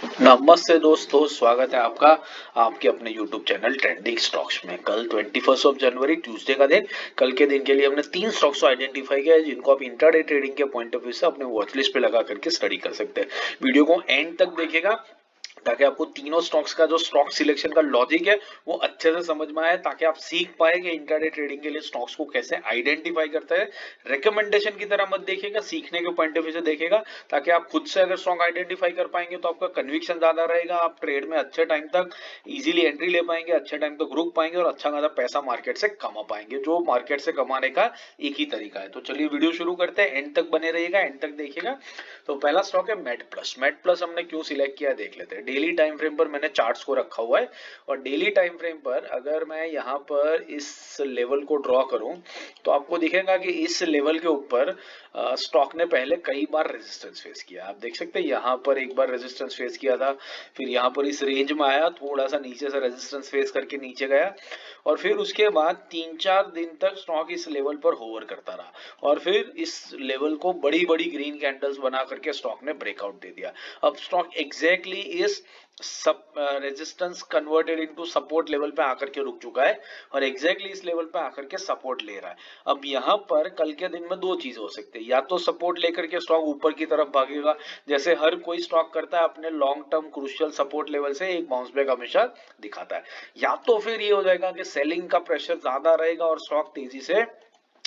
नमस्ते दोस्तों, स्वागत है आपका आपके अपने YouTube चैनल ट्रेंडिंग स्टॉक्स में। कल 21 जनवरी ट्यूसडे का दिन। कल के दिन के लिए हमने 3 स्टॉक्स को आइडेंटिफाई किया है जिनको आप इंट्राडे ट्रेडिंग के पॉइंट ऑफ व्यू से अपने वॉच लिस्ट पे लगा करके स्टडी कर सकते हैं। वीडियो को एंड तक देखिएगा ताकि आपको तीनों स्टॉक्स का जो स्टॉक सिलेक्शन का लॉजिक है वो अच्छे से समझ में आए, ताकि आप सीख पाए कि इंट्राडे ट्रेडिंग के लिए स्टॉक्स को कैसे आइडेंटिफाई करते हैं। रिकमेंडेशन की तरह मत देखिएगा, सीखने के पॉइंट ऑफ व्यू से देखिएगा, ताकि आप खुद से अगर स्टॉक आइडेंटिफाई कर पाएंगे तो आपका कन्विक्शन ज्यादा रहेगा। आप ट्रेड में अच्छे टाइम तक इजीली एंट्री ले पाएंगे, अच्छे टाइम तक रुक पाएंगे और अच्छा खासा पैसा मार्केट से कमा पाएंगे, जो मार्केट से कमाने का एक ही तरीका है। तो चलिए वीडियो शुरू करते हैं, एंड तक बने रहिएगा, एंड तक देखिएगा। तो पहला स्टॉक है मेड प्लस। मेड प्लस हमने क्यों सिलेक्ट किया देख लेते हैं। डेली टाइम फ्रेम पर मैंने चार्ट्स को रखा हुआ है और डेली टाइम फ्रेम पर अगर मैं यहाँ पर इस लेवल को ड्रॉ करूं तो आपको दिखेगा कि इस लेवल के ऊपर स्टॉक ने पहले कई बार रेजिस्टेंस फेस किया। आप देख सकते हैं यहाँ पर एक बार रेजिस्टेंस फेस किया था, फिर यहाँ पर इस रेंज में आया, थोड़ा सा नीचे से रेजिस्टेंस फेस करके नीचे गया और फिर उसके बाद 3-4 दिन तक स्टॉक इस लेवल पर होवर करता रहा और फिर इस लेवल को बड़ी बड़ी ग्रीन कैंडल्स बना करके स्टॉक ने ब्रेकआउट दे दिया। अब स्टॉक एग्जैक्टली इस सब resistance converted into support level पे आकर के रुक चुका है और एग्जैक्टली इस लेवल पे आकर के सपोर्ट ले रहा है। अब यहाँ पर कल के दिन में दो चीज हो सकती है, या तो सपोर्ट लेकर के स्टॉक ऊपर की तरफ भागेगा जैसे हर कोई स्टॉक करता है, अपने long term crucial support level से एक बाउंस बैक हमेशा दिखाता है, या तो फिर ये हो जाएगा कि सेलिंग का प्रेशर ज्यादा रहेगा और स्टॉक तेजी से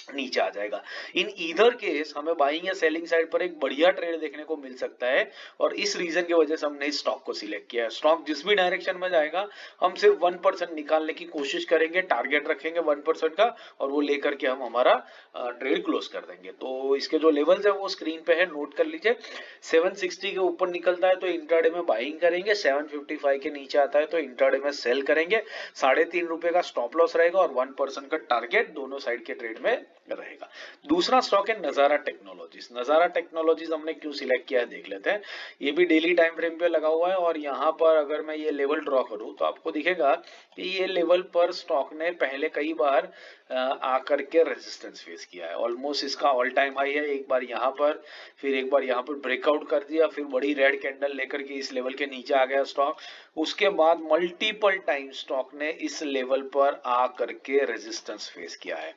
नीचे आ जाएगा। इन ईदर केस हमें बाइंग या सेलिंग साइड पर एक बढ़िया ट्रेड देखने को मिल सकता है और इस रीजन की वजह से हमने इस स्टॉक को सिलेक्ट किया है। स्टॉक जिस भी डायरेक्शन में जाएगा हम सिर्फ 1% निकालने की कोशिश करेंगे, टारगेट रखेंगे 1% का और वो लेकर के हम हमारा ट्रेड क्लोज कर देंगे। तो इसके जो लेवल्स है वो स्क्रीन पे है, नोट कर लीजिए। 760 के ऊपर निकलता है तो इंट्राडे में बाइंग करेंगे, 755 के नीचे आता है तो इंट्राडे में सेल करेंगे। ₹3.5 का स्टॉप लॉस रहेगा और 1% का टारगेट दोनों साइड के ट्रेड में रहेगा। दूसरा स्टॉक है नजारा टेक्नोलॉजीज। नजारा टेक्नोलॉजीज हमने क्यों सिलेक्ट किया है देख लेते हैं। ये भी डेली टाइम फ्रेम पे लगा हुआ है और यहाँ पर अगर मैं ये लेवल ड्रॉ करूँ तो आपको दिखेगा कि ये लेवल पर स्टॉक ने पहले कई बार आकर के रेजिस्टेंस फेस किया है। ऑलमोस्ट इसका ऑल टाइम हाई है, एक बार यहाँ पर, फिर एक बार यहाँ पर ब्रेकआउट कर दिया, फिर बड़ी रेड कैंडल लेकर के इस लेवल के नीचे आ गया स्टॉक। उसके बाद मल्टीपल टाइम स्टॉक ने इस लेवल पर आकर के रेजिस्टेंस फेस किया है।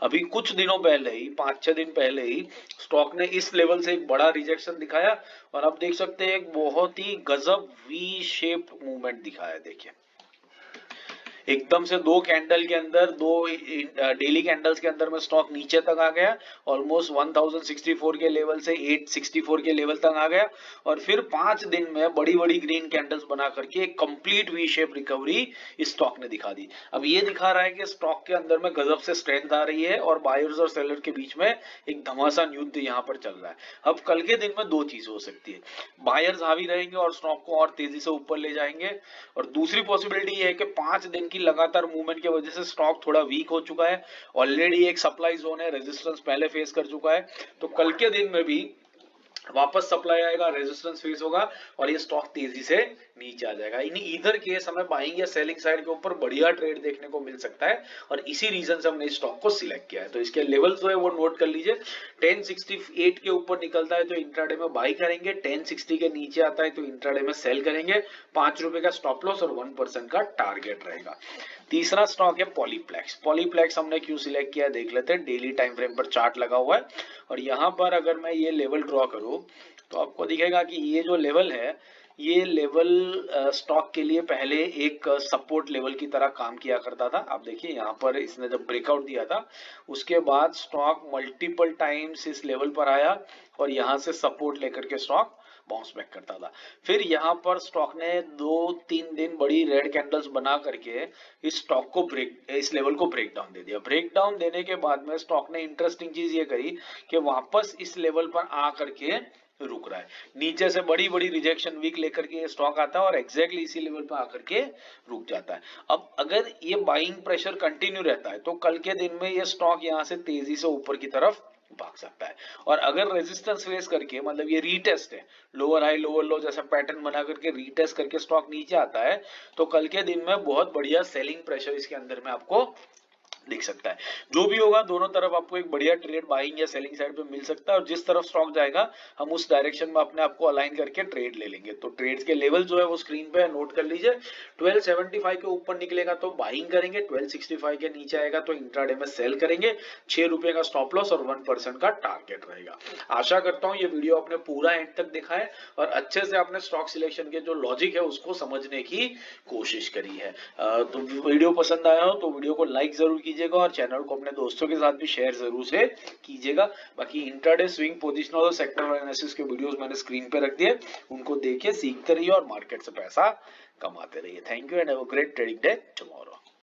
अभी कुछ दिनों पहले ही, 5-6 दिन पहले ही स्टॉक ने इस लेवल से एक बड़ा रिजेक्शन दिखाया और आप देख सकते हैं एक बहुत ही गजब वी शेप्ड मूवमेंट दिखाया। देखिए एकदम से दो कैंडल के अंदर, दो डेली कैंडल्स के अंदर में स्टॉक नीचे तक आ गया, ऑलमोस्ट 1064 के लेवल से 864 के लेवल तक आ गया और फिर 5 दिन में बड़ी बड़ी ग्रीन कैंडल्स बना करके एक कंप्लीट वी शेप रिकवरी इस स्टॉक ने दिखा दी। अब ये दिखा रहा है कि स्टॉक के अंदर में गजब से स्ट्रेंथ आ रही है और बायर्स और सेलर के बीच में एक घमासान युद्ध यहाँ पर चल रहा है। अब कल के दिन में दो चीज हो सकती है, बायर्स हावी रहेंगे और स्टॉक को और तेजी से ऊपर ले जाएंगे और दूसरी पॉसिबिलिटी ये है कि 5 दिन की लगातार मूवमेंट की वजह से स्टॉक थोड़ा वीक हो चुका है, ऑलरेडी एक सप्लाई जोन है, रेजिस्टेंस पहले फेस कर चुका है, तो कल के दिन में भी वापस सप्लाई आएगा, रेजिस्टेंस फेस होगा और ये स्टॉक तेजी से नीचे आ जाएगा। इन इधर केस हमें बाइंग या सेलिंग साइड के ऊपर बढ़िया ट्रेड देखने को मिल सकता है और इसी रीजन से हमने इस स्टॉक को सिलेक्ट किया है। तो इसके लेवल जो है वो नोट कर लीजिए। 1068 के ऊपर निकलता है तो इंट्राडे में बाई करेंगे, 1060 के नीचे आता है तो इंट्राडे में सेल करेंगे, ₹5 का स्टॉप लॉस और 1% का टारगेट रहेगा। तीसरा स्टॉक है पॉलीप्लेक्स। पॉलीप्लेक्स हमने क्यों सिलेक्ट किया देख लेते हैं। डेली टाइम फ्रेम पर चार्ट लगा हुआ है और यहाँ पर अगर मैं ये लेवल ड्रॉ करूँ तो आपको दिखेगा कि ये जो लेवल है, ये लेवल स्टॉक के लिए पहले एक सपोर्ट लेवल की तरह काम किया करता था। आप देखिए यहाँ पर इसने जब ब्रेकआउट दिया था उसके बाद स्टॉक मल्टीपल टाइम्स इस लेवल पर आया और यहाँ से सपोर्ट लेकर के स्टॉक बाउंस बैक करता था। फिर यहाँ पर स्टॉक ने 2-3 दिन बड़ी रेड कैंडल्स बना करके इस स्टॉक को इस लेवल को ब्रेक डाउन दे दिया। ब्रेक डाउन देने के बाद में स्टॉक ने इंटरेस्टिंग चीज ये करी कि वापस इस लेवल पर आ करके रुक रहा है। नीचे से बड़ी बड़ी रिजेक्शन वीक लेकर के ये स्टॉक आता है और एग्जैक्टली इसी लेवल पर आकर के रुक जाता है। अब अगर ये बाइंग प्रेशर कंटिन्यू रहता है तो कल के दिन में ये स्टॉक यहाँ से तेजी से ऊपर की तरफ भाग सकता है और अगर रेजिस्टेंस फेस करके, मतलब ये रीटेस्ट है, लोअर हाई लोअर लो जैसा पैटर्न बना करके रीटेस्ट करके स्टॉक नीचे आता है तो कल के दिन में बहुत बढ़िया सेलिंग प्रेशर इसके अंदर में आपको दिख सकता है। जो भी होगा दोनों तरफ आपको एक बढ़िया ट्रेड बाइंग या सेलिंग साइड पे मिल सकता है और जिस तरफ स्टॉक जाएगा हम उस डायरेक्शन में अपने आप को अलाइन करके ट्रेड ले लेंगे। तो ट्रेड्स के लेवल जो है वो स्क्रीन पे नोट कर लीजिए। 1275 के ऊपर निकलेगा तो बाइंग करेंगे, 1265 के नीचे आएगा तो इंट्राडे में सेल करेंगे। 6 रुपए का स्टॉप लॉस और 1% का टारगेट रहेगा। आशा करता हूं ये वीडियो आपने पूरा एंड तक देखा है और अच्छे से आपने स्टॉक सिलेक्शन के जो लॉजिक है उसको समझने की कोशिश करी है। तो वीडियो पसंद आया हो तो वीडियो को लाइक जरूर कीजिएगा और चैनल को अपने दोस्तों के साथ भी शेयर जरूर से कीजिएगा। बाकी इंट्राडे स्विंग पोजिशनल और सेक्टर एनालिसिस के वीडियोस मैंने स्क्रीन पे रख दिए, उनको देखिए, सीखते रहिए और मार्केट से पैसा कमाते रहिए। Thank you and have a great trading day tomorrow.